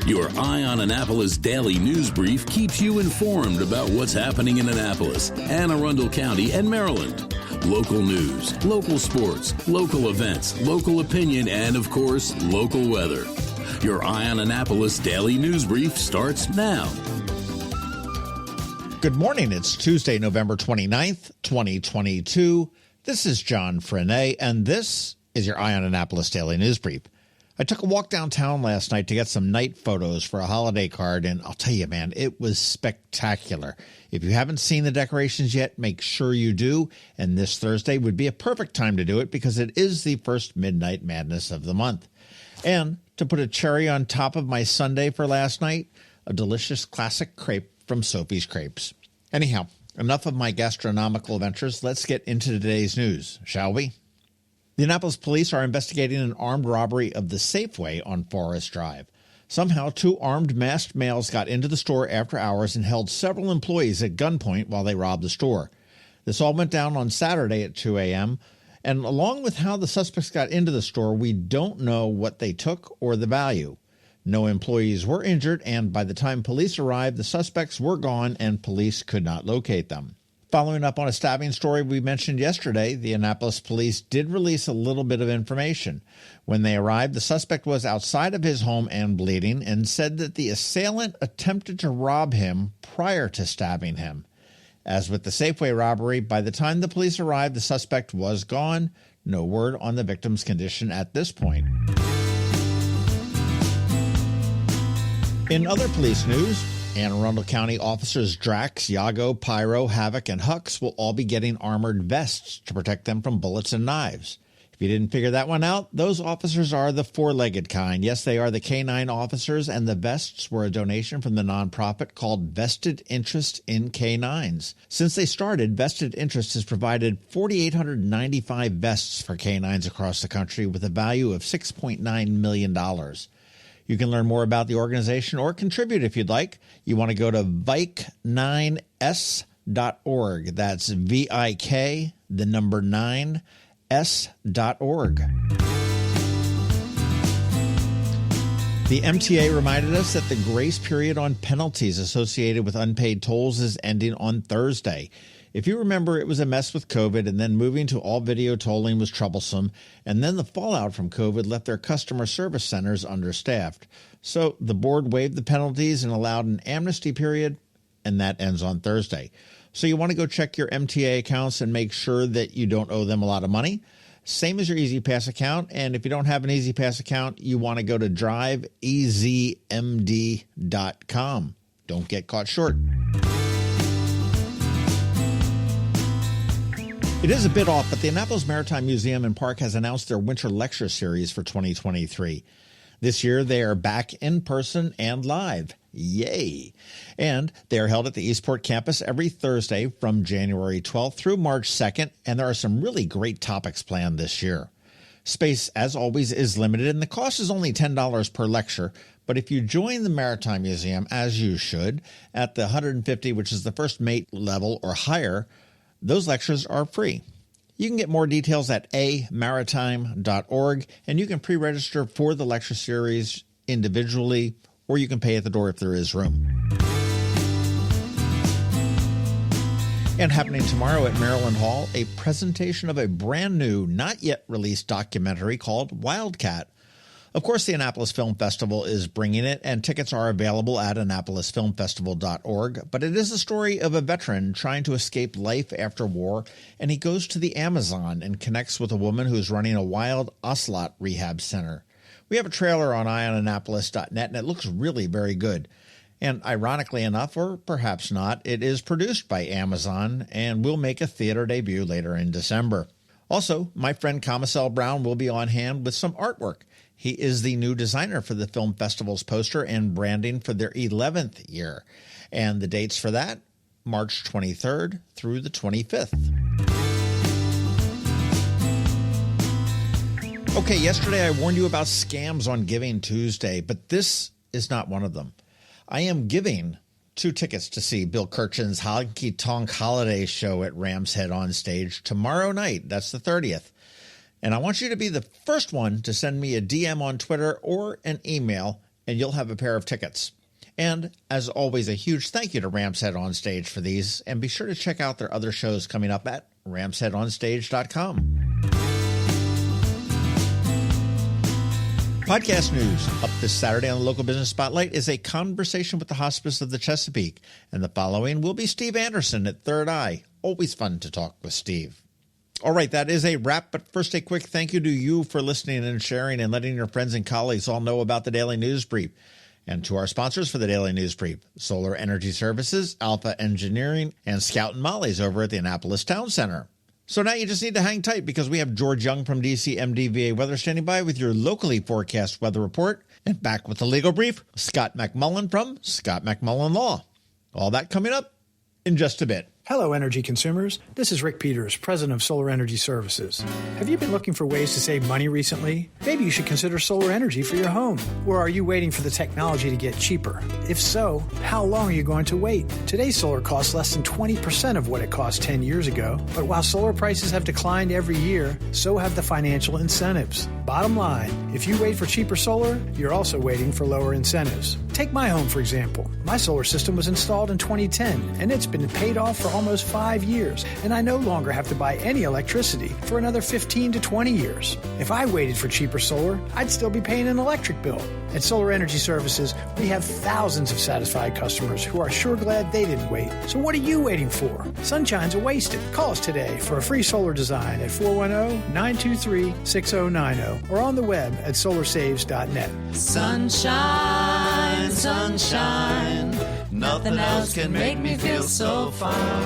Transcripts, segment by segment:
Your Eye on Annapolis daily news brief keeps you informed about what's happening in Annapolis and Arundel County and Maryland. Local news, local sports, local events, local opinion, and, of course, local weather. Your Eye on Annapolis daily news brief starts now. Good morning. It's Tuesday, November 29th, 2022. This is John Frenaye, and this is your Eye on Annapolis daily news brief. I took a walk downtown last night to get some night photos for a holiday card, and I'll tell you, man, it was spectacular. If you haven't seen the decorations yet, make sure you do, and this Thursday would be a perfect time to do it because it is the first Midnight Madness of the month. And to put a cherry on top of my sundae for last night, a delicious classic crepe from Sophie's Crepes. Anyhow, enough of my gastronomical adventures. Let's get into today's news, shall we? The Annapolis Police are investigating an armed robbery of the Safeway on Forest Drive. Somehow, two armed masked males got into the store after hours and held several employees at gunpoint while they robbed the store. This all went down on Saturday at 2 a.m., and along with how the suspects got into the store, we don't know what they took or the value. No employees were injured, and by the time police arrived, the suspects were gone and police could not locate them. Following up on a stabbing story we mentioned yesterday, the Annapolis Police did release a little bit of information. When they arrived, the suspect was outside of his home and bleeding and said that the assailant attempted to rob him prior to stabbing him. As with the Safeway robbery, by the time the police arrived, the suspect was gone. No word on the victim's condition at this point. In other police news, Arundel County officers Drax, Yago, Pyro, Havoc, and Hux will all be getting armored vests to protect them from bullets and knives. If you didn't figure that one out, those officers are the four-legged kind. Yes, they are the K-9 officers, and the vests were a donation from the nonprofit called Vested Interest in K-9s. Since they started, Vested Interest has provided 4,895 vests for K-9s across the country with a value of $6.9 million. You can learn more about the organization or contribute if you'd like. You want to go to vik9s.org. That's VIK, the number 9, s.org. The MTA reminded us that the grace period on penalties associated with unpaid tolls is ending on Thursday. If you remember, it was a mess with COVID, and then moving to all video tolling was troublesome, and then the fallout from COVID left their customer service centers understaffed. So the board waived the penalties and allowed an amnesty period, and that ends on Thursday. So you want to go check your MTA accounts and make sure that you don't owe them a lot of money. Same as your EasyPass account, and if you don't have an EasyPass account, you want to go to driveeasymd.com. Don't get caught short. It is a bit off, but the Annapolis Maritime Museum and Park has announced their winter lecture series for 2023. This year, they are back in person and live. Yay! And they are held at the Eastport campus every Thursday from January 12th through March 2nd, and there are some really great topics planned this year. Space, as always, is limited, and the cost is only $10 per lecture. But if you join the Maritime Museum, as you should, at the 150, which is the first mate level or higher, those lectures are free. You can get more details at amaritime.org, and you can pre-register for the lecture series individually, or you can pay at the door if there is room. And happening tomorrow at Maryland Hall, a presentation of a brand new, not yet released documentary called Wildcat. Of course, the Annapolis Film Festival is bringing it, and tickets are available at annapolisfilmfestival.org. But it is a story of a veteran trying to escape life after war, and he goes to the Amazon and connects with a woman who's running a wild ocelot rehab center. We have a trailer on eyeonannapolis.net, and it looks really very good. And ironically enough, or perhaps not, it is produced by Amazon and will make a theater debut later in December. Also, my friend Commissel Brown will be on hand with some artwork. He is the new designer for the film festival's poster and branding for their 11th year. And the dates for that, March 23rd through the 25th. Okay, yesterday I warned you about scams on Giving Tuesday, but this is not one of them. I am giving 2 tickets to see Bill Kirchin's Honky Tonk Holiday Show at Ram's Head on stage tomorrow night. That's the 30th. And I want you to be the first one to send me a DM on Twitter or an email and you'll have a pair of tickets. And, as always, a huge thank you to Rams Head On Stage for these, and be sure to check out their other shows coming up at ramsheadonstage.com. Podcast news. Up this Saturday on the Local Business Spotlight is a conversation with the Hospice of the Chesapeake, and the following will be Steve Anderson at Third Eye. Always fun to talk with Steve. All right, that is a wrap, but first a quick thank you to you for listening and sharing and letting your friends and colleagues all know about the Daily News Brief. And to our sponsors for the Daily News Brief, Solar Energy Services, Alpha Engineering, and Scout and Molly's over at the Annapolis Town Center. So now you just need to hang tight because we have George Young from DC MDVA Weather standing by with your locally forecast weather report. And back with the legal brief, Scott MacMullan from Scott MacMullan Law. All that coming up in just a bit. Hello, energy consumers. This is Rick Peters, president of Solar Energy Services. Have you been looking for ways to save money recently? Maybe you should consider solar energy for your home. Or are you waiting for the technology to get cheaper? If so, how long are you going to wait? Today's solar costs less than 20% of what it cost 10 years ago. But while solar prices have declined every year, so have the financial incentives. Bottom line, if you wait for cheaper solar, you're also waiting for lower incentives. Take my home, for example. My solar system was installed in 2010, and it's been paid off for almost 5 years, and I no longer have to buy any electricity for another 15 to 20 years. If I waited for cheaper solar, I'd still be paying an electric bill. At Solar Energy Services, we have thousands of satisfied customers who are sure glad they didn't wait. So what are you waiting for? Sunshine's a wasted. Call us today for a free solar design at 410-923-6090 or on the web at solarsaves.net. Sunshine, sunshine, nothing else can make me feel so fine.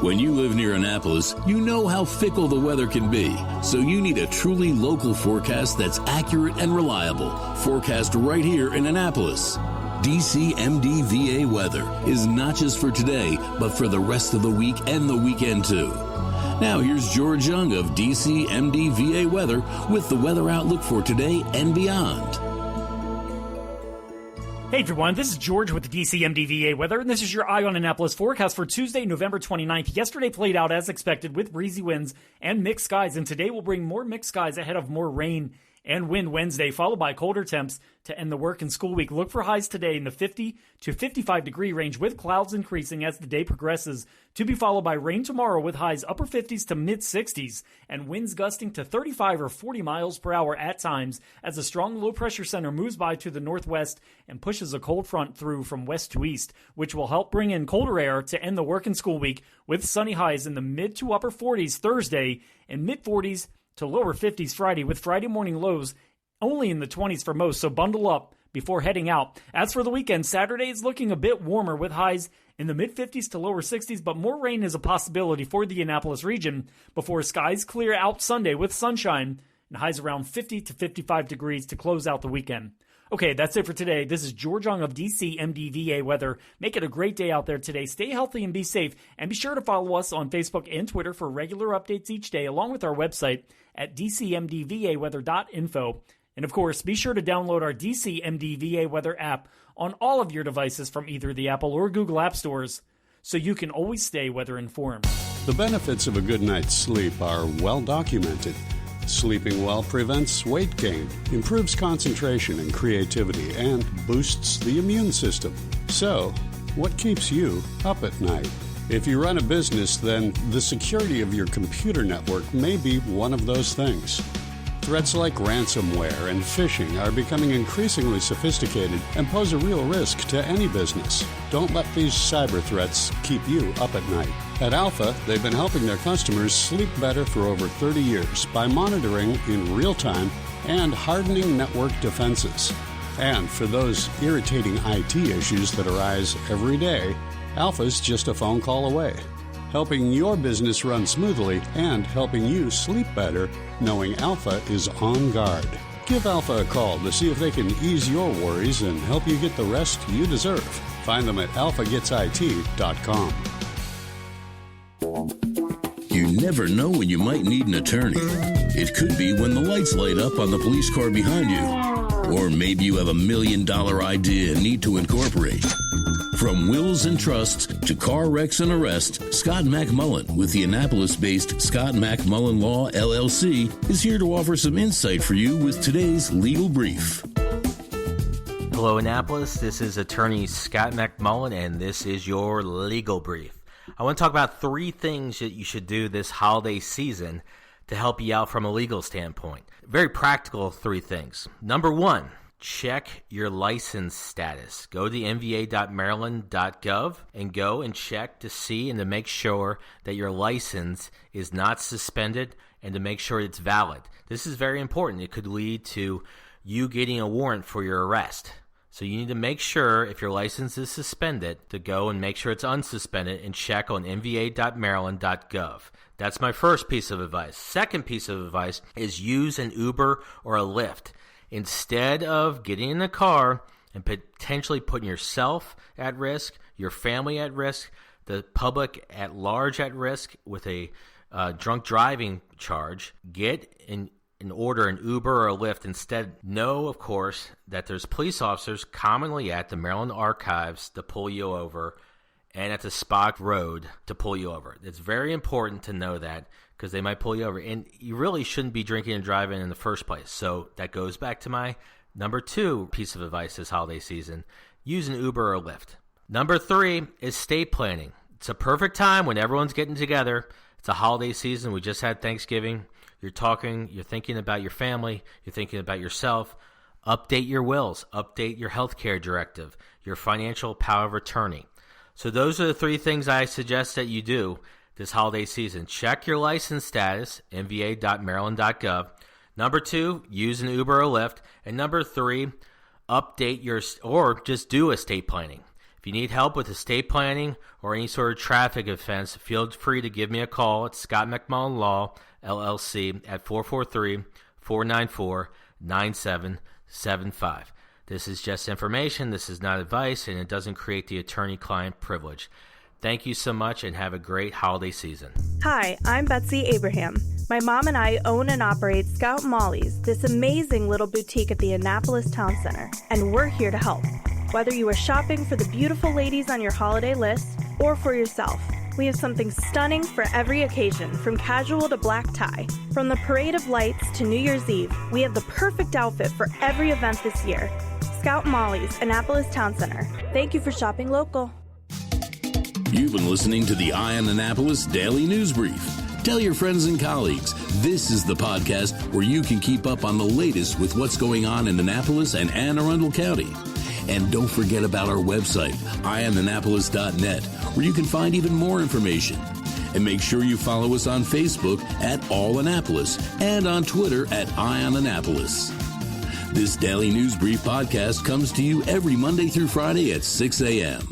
When you live near Annapolis, you know how fickle the weather can be. So you need a truly local forecast that's accurate and reliable. Forecast right here in Annapolis. DCMDVA weather is not just for today, but for the rest of the week and the weekend too. Now here's George Young of DCMDVA weather with the weather outlook for today and beyond. Hey everyone, this is George with the DCMDVA weather, and this is your Eye on Annapolis forecast for Tuesday, November 29th. Yesterday played out as expected with breezy winds and mixed skies, and today will bring more mixed skies ahead of more rain and wind Wednesday, followed by colder temps to end the work and school week. Look for highs today in the 50 to 55 degree range with clouds increasing as the day progresses, to be followed by rain tomorrow with highs upper 50s to mid 60s and winds gusting to 35 or 40 miles per hour at times as a strong low pressure center moves by to the northwest and pushes a cold front through from west to east, which will help bring in colder air to end the work and school week with sunny highs in the mid to upper 40s Thursday and mid 40s to lower 50s Friday, with Friday morning lows only in the 20s for most, so bundle up before heading out. As for the weekend, Saturday is looking a bit warmer with highs in the mid-50s to lower 60s, but more rain is a possibility for the Annapolis region before skies clear out Sunday with sunshine and highs around 50 to 55 degrees to close out the weekend. Okay, that's it for today. This is George Young of DCMDVA Weather. Make it a great day out there today. Stay healthy and be safe. And be sure to follow us on Facebook and Twitter for regular updates each day, along with our website at dcmdvaweather.info. And of course, be sure to download our DCMDVA Weather app on all of your devices from either the Apple or Google App Stores, so you can always stay weather informed. The benefits of a good night's sleep are well documented. Sleeping well prevents weight gain, improves concentration and creativity, and boosts the immune system. So, what keeps you up at night? If you run a business, then the security of your computer network may be one of those things. Threats like ransomware and phishing are becoming increasingly sophisticated and pose a real risk to any business. Don't let these cyber threats keep you up at night. At Alpha, they've been helping their customers sleep better for over 30 years by monitoring in real time and hardening network defenses. And for those irritating IT issues that arise every day, Alpha's just a phone call away, helping your business run smoothly and helping you sleep better, knowing Alpha is on guard. Give Alpha a call to see if they can ease your worries and help you get the rest you deserve. Find them at alphagetsit.com. You never know when you might need an attorney. It could be when the lights light up on the police car behind you. Or maybe you have $1 million idea and need to incorporate. From wills and trusts to car wrecks and arrests, Scott MacMullan with the Annapolis-based Scott MacMullan Law, LLC, is here to offer some insight for you with today's legal brief. Hello, Annapolis. This is attorney Scott MacMullan, and this is your legal brief. I want to talk about 3 things that you should do this holiday season to help you out from a legal standpoint. Very practical 3 things. Number 1, check your license status. Go to nva.maryland.gov and go and check to see and to make sure that your license is not suspended and to make sure it's valid. This is very important. It could lead to you getting a warrant for your arrest. So you need to make sure if your license is suspended to go and make sure it's unsuspended and check on nva.maryland.gov. That's my first piece of advice. Second piece of advice is use an Uber or a Lyft. Instead of getting in a car and potentially putting yourself at risk, your family at risk, the public at large at risk with a drunk driving charge, get in order an Uber or a Lyft. Instead, know, of course, that there's police officers commonly at the Maryland Archives to pull you over and at the Spock Road to pull you over. It's very important to know that because they might pull you over. And you really shouldn't be drinking and driving in the first place. So that goes back to my number 2 piece of advice this holiday season. Use an Uber or a Lyft. Number 3 is estate planning. It's a perfect time when everyone's getting together. It's a holiday season. We just had Thanksgiving. You're thinking about your family, you're thinking about yourself. Update your wills, update your healthcare directive, your financial power of attorney. So those are the 3 things I suggest that you do this holiday season. Check your license status, nva.maryland.gov. Number 2, use an Uber or Lyft. And number 3, update or just do estate planning. If you need help with estate planning or any sort of traffic offense, feel free to give me a call at Scott MacMullan Law, LLC at 443-494-9775. This is just information. This is not advice, and it doesn't create the attorney-client privilege. Thank you so much, and have a great holiday season. Hi, I'm Betsy Abraham. My mom and I own and operate Scout Molly's, this amazing little boutique at the Annapolis Town Center, and we're here to help. Whether you are shopping for the beautiful ladies on your holiday list or for yourself, we have something stunning for every occasion, from casual to black tie. From the Parade of Lights to New Year's Eve, we have the perfect outfit for every event this year. Scout Molly's, Annapolis Town Center. Thank you for shopping local. You've been listening to the Eye on Annapolis Daily News Brief. Tell your friends and colleagues, this is the podcast where you can keep up on the latest with what's going on in Annapolis and Anne Arundel County. And don't forget about our website, eyeonannapolis.net, where you can find even more information. And make sure you follow us on Facebook at All Annapolis and on Twitter at EyeOnAnnapolis. This Daily News Brief podcast comes to you every Monday through Friday at 6 a.m.